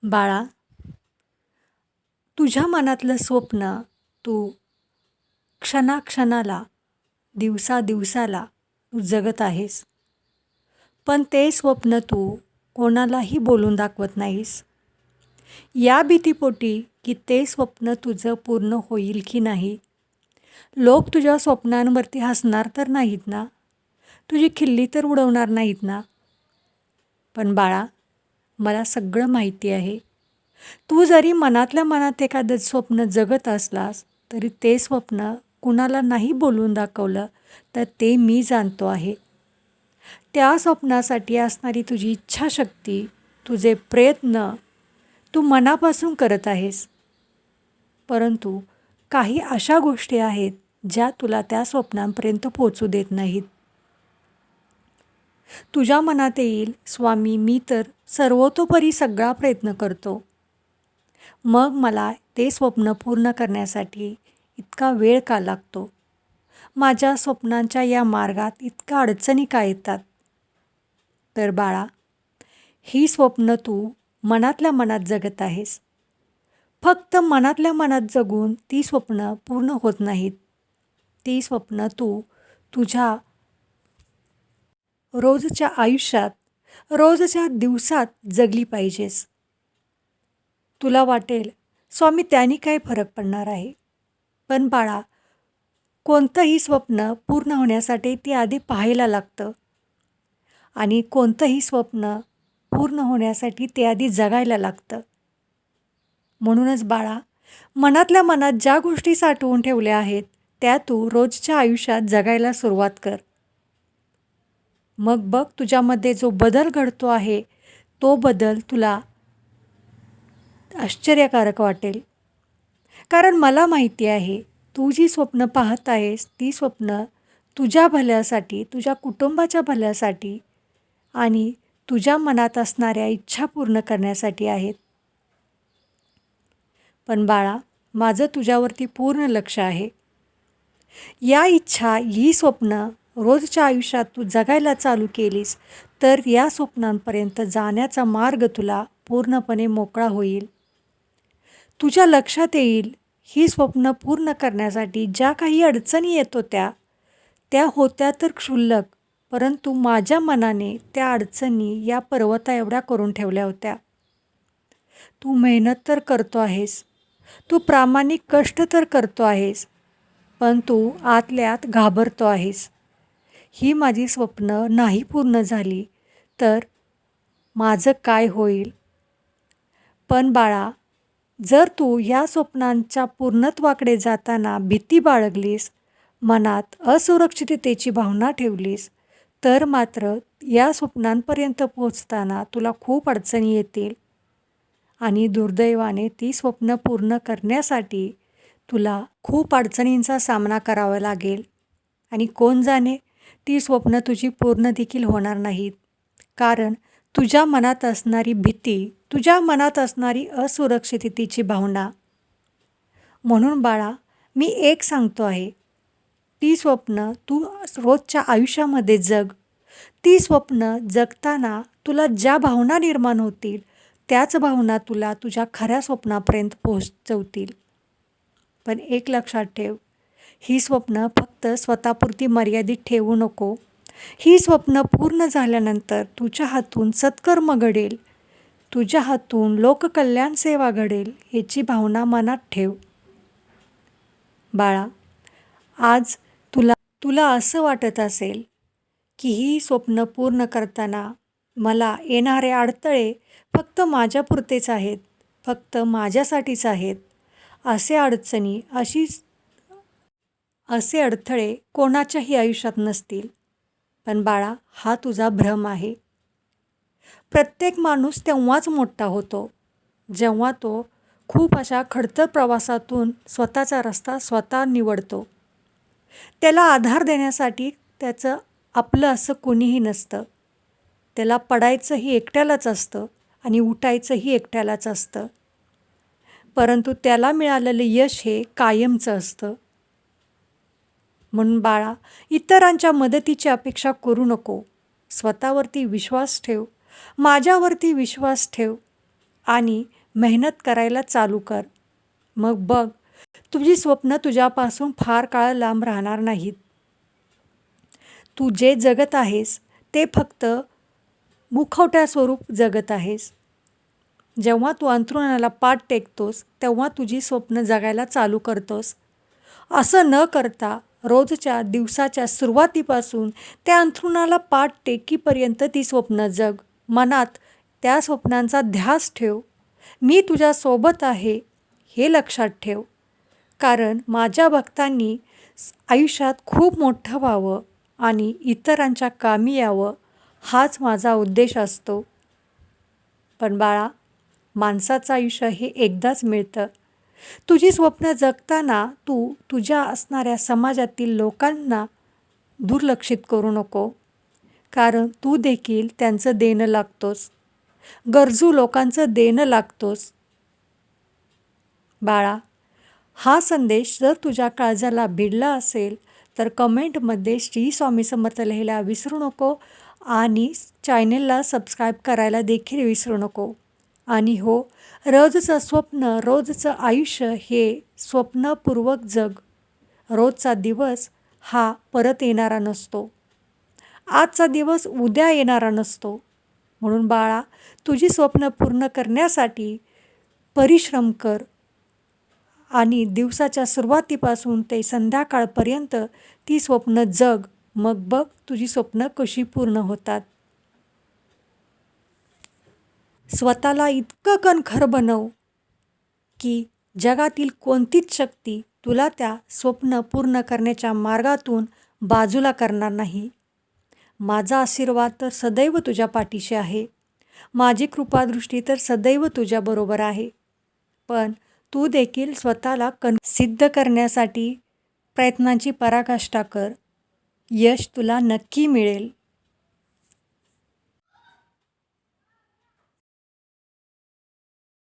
बाळा, तुझ्या मनातलं स्वप्न तू क्षणाक्षणाला, दिवसादिवसाला तू जगत आहेस. पण ते स्वप्न तू कोणालाही बोलून दाखवत नाहीस. या भीतीपोटी की ते स्वप्न तुझं पूर्ण होईल की नाही. लोक तुझ्या स्वप्नांवरती हसणार तर नाहीत ना? तुझी खिल्ली तर उडवणार नाहीत ना? पण बाळा, मला सगळं माहिती आहे. तू जरी मनातल्या मनात एखादं स्वप्न जगत असलास तरी ते स्वप्न कुणाला नाही बोलून दाखवलं तर ते मी जाणतो आहे. त्या स्वप्नासाठी असणारी तुझी इच्छाशक्ती, तुझे प्रयत्न तू मनापासून करत आहेस. परंतु काही अशा गोष्टी आहेत ज्या तुला त्या स्वप्नांपर्यंत पोहोचू देत नाहीत. तुझ्या मनात येईल, स्वामी मी तर सर्वतोपरी सगळा प्रयत्न करतो. मग मला ते स्वप्न पूर्ण करण्यासाठी इतका वेळ का लागतो? माझ्या स्वप्नांच्या या मार्गात इतक्या अडचणी का येतात? तर बाळा, ही स्वप्न तू मनातल्या मनात जगत आहेस. फक्त मनातल्या मनात जगून ती स्वप्न पूर्ण होत नाहीत. ती स्वप्न तू तुझ्या रोजच्या आयुष्यात, रोजच्या दिवसात जगली पाहिजेस. तुला वाटेल, स्वामी त्याने काय फरक पडणार आहे? पण बाळा, कोणतंही स्वप्न पूर्ण होण्यासाठी ते आधी पाहायला लागतं आणि कोणतंही स्वप्न पूर्ण होण्यासाठी ते आधी जगायला लागतं. म्हणूनच बाळा, मनातल्या मनात ज्या गोष्टी साठवून ठेवल्या आहेत त्या तू रोजच्या आयुष्यात जगायला सुरुवात कर. मग बघ तुझ्यामध्ये जो बदल घडतो आहे तो बदल तुला आश्चर्यकारक वाटेल. कारण मला माहिती आहे तू जी स्वप्न पाहत आहेस ती स्वप्न तुझ्या भल्यासाठी, तुझ्या कुटुंबाच्या भल्यासाठी आणि तुझ्या मनात असणाऱ्या इच्छा पूर्ण करण्यासाठी आहेत. पण बाळा, माझं तुझ्यावरती पूर्ण लक्ष आहे. या इच्छा, ही स्वप्न रोजच्या आयुष्यात तू जगायला चालू केलीस तर या स्वप्नांपर्यंत जाण्याचा मार्ग तुला पूर्णपणे मोकळा होईल. तुझ्या लक्षात येईल, ही स्वप्न पूर्ण करण्यासाठी ज्या काही अडचणी येत होत्या त्या होत्या तर क्षुल्लक, परंतु माझ्या मनाने त्या अडचणी या पर्वता एवढ्या करून ठेवल्या होत्या. तू मेहनत तर करतो आहेस, तू प्रामाणिक कष्ट तर करतो आहेस, पण तू आतल्या आत घाबरतो आहेस. ही माझी स्वप्न नाही पूर्ण झाली तर माझं काय होईल? पण बाळा, जर तू या स्वप्नांच्या पूर्णत्वाकडे जाताना भीती बाळगलीस, मनात असुरक्षिततेची भावना ठेवलीस, तर मात्र या स्वप्नांपर्यंत पोहोचताना तुला खूप अडचणी येतील आणि दुर्दैवाने ती स्वप्न पूर्ण करण्यासाठी तुला खूप अडचणींचा सामना करावा लागेल आणि कोण जाणे, ती स्वप्न तुझी पूर्ण देखील होणार नाहीत. कारण तुझ्या मनात असणारी भीती, तुझ्या मनात असणारी असुरक्षिततेची भावना. म्हणून बाळा, मी एक सांगतो आहे, ती स्वप्न तू रोजच्या आयुष्यामध्ये जग. ती स्वप्न जगताना तुला ज्या भावना निर्माण होतील त्याच भावना तुला तुझ्या खऱ्या स्वप्नापर्यंत पोहोचवतील. पण एक लक्षात ठेव, ही स्वप्न फक्त स्वतःपुरती मर्यादित ठेवू नको. ही स्वप्न पूर्ण झाल्यानंतर तुझ्या हातून सत्कर्म घडेल, तुझ्या हातून लोककल्याण सेवा घडेल याची भावना मनात ठेव. बाळा, आज तुला असं वाटत असेल की ही स्वप्न पूर्ण करताना मला येणारे अडथळे फक्त माझ्यापुरतेच आहेत, फक्त माझ्यासाठीच आहेत. असे अडथळे कोणाच्याही आयुष्यात नसतील. पण बाळा, हा तुझा भ्रम आहे. प्रत्येक माणूस तेव्हाच मोठा होतो जेव्हा तो खूप अशा खडतर प्रवासातून स्वतःचा रस्ता स्वतः निवडतो. त्याला आधार देण्यासाठी त्याचं आपलं असं कोणीही नसतं. त्याला पडायचंही एकट्यालाच असतं आणि उठायचंही एकट्यालाच असतं. परंतु त्याला मिळालेलं यश हे कायमचं असतं. म्हणून बाळा, इतरांच्या मदतीची अपेक्षा करू नको. स्वतःवरती विश्वास ठेव, माझ्यावरती विश्वास ठेव. आणि मेहनत करायला चालू कर. मग बघ, तुझी स्वप्न तुझ्यापासून फार काळ लांब राहणार नाहीत. तू जे जगत आहेस ते फक्त मुखवट्या स्वरूप जगत आहेस. जेव्हा तू अंथरुणाला पाठ टेकतोस तेव्हा तुझी स्वप्न जगायला चालू करतोस. असं न करता रोजच्या दिवसाच्या सुरुवातीपासून त्या अंथरुणाला पाठ टेकीपर्यंत ती स्वप्न जग. मनात त्या स्वप्नांचा ध्यास ठेव. मी तुझ्यासोबत आहे हे लक्षात ठेव. कारण माझ्या भक्तांनी आयुष्यात खूप मोठं व्हावं आणि इतरांच्या कामी यावं हाच माझा उद्देश असतो. पण बाळा, माणसाचं आयुष्य हे एकदाच मिळतं. तुझी स्वप्न जगताना तू तुझ्या असणाऱ्या समाजातील लोकांना दुर्लक्षित करू नको. कारण तू देखील त्यांचं देणं लागतोस. गरजू लोकांचं देणं लागतोस. बाळा, हा संदेश जर तुझ्या काळजाला भिडला असेल तर कमेंटमध्ये श्री स्वामी समर्थ लिहायला विसरू नको आणि चॅनेलला सबस्क्राईब करायला देखील विसरू नको. आणि हो, रोजचं स्वप्न, रोजचं आयुष्य हे स्वप्नपूर्वक जग. रोजचा दिवस हा परत येणारा नसतो. आजचा दिवस उद्या येणारा नसतो. म्हणून बाळा, तुझी स्वप्न पूर्ण करण्यासाठी परिश्रम कर आणि दिवसाच्या सुरुवातीपासून ते संध्याकाळपर्यंत ती स्वप्न जग. मग बघ तुझी स्वप्न कशी पूर्ण होतात. स्वतःला इतकं कणखर बनव की जगातील कोणतीच शक्ती तुला त्या स्वप्न पूर्ण करण्याच्या मार्गातून बाजूला करणार नाही. माझा आशीर्वाद तर सदैव तुझ्या पाठीशी आहे. माझी कृपादृष्टी तर सदैव तुझ्याबरोबर आहे. पण तू देखील स्वतःला सिद्ध करण्यासाठी प्रयत्नांची पराकाष्ठा कर. यश तुला नक्की मिळेल.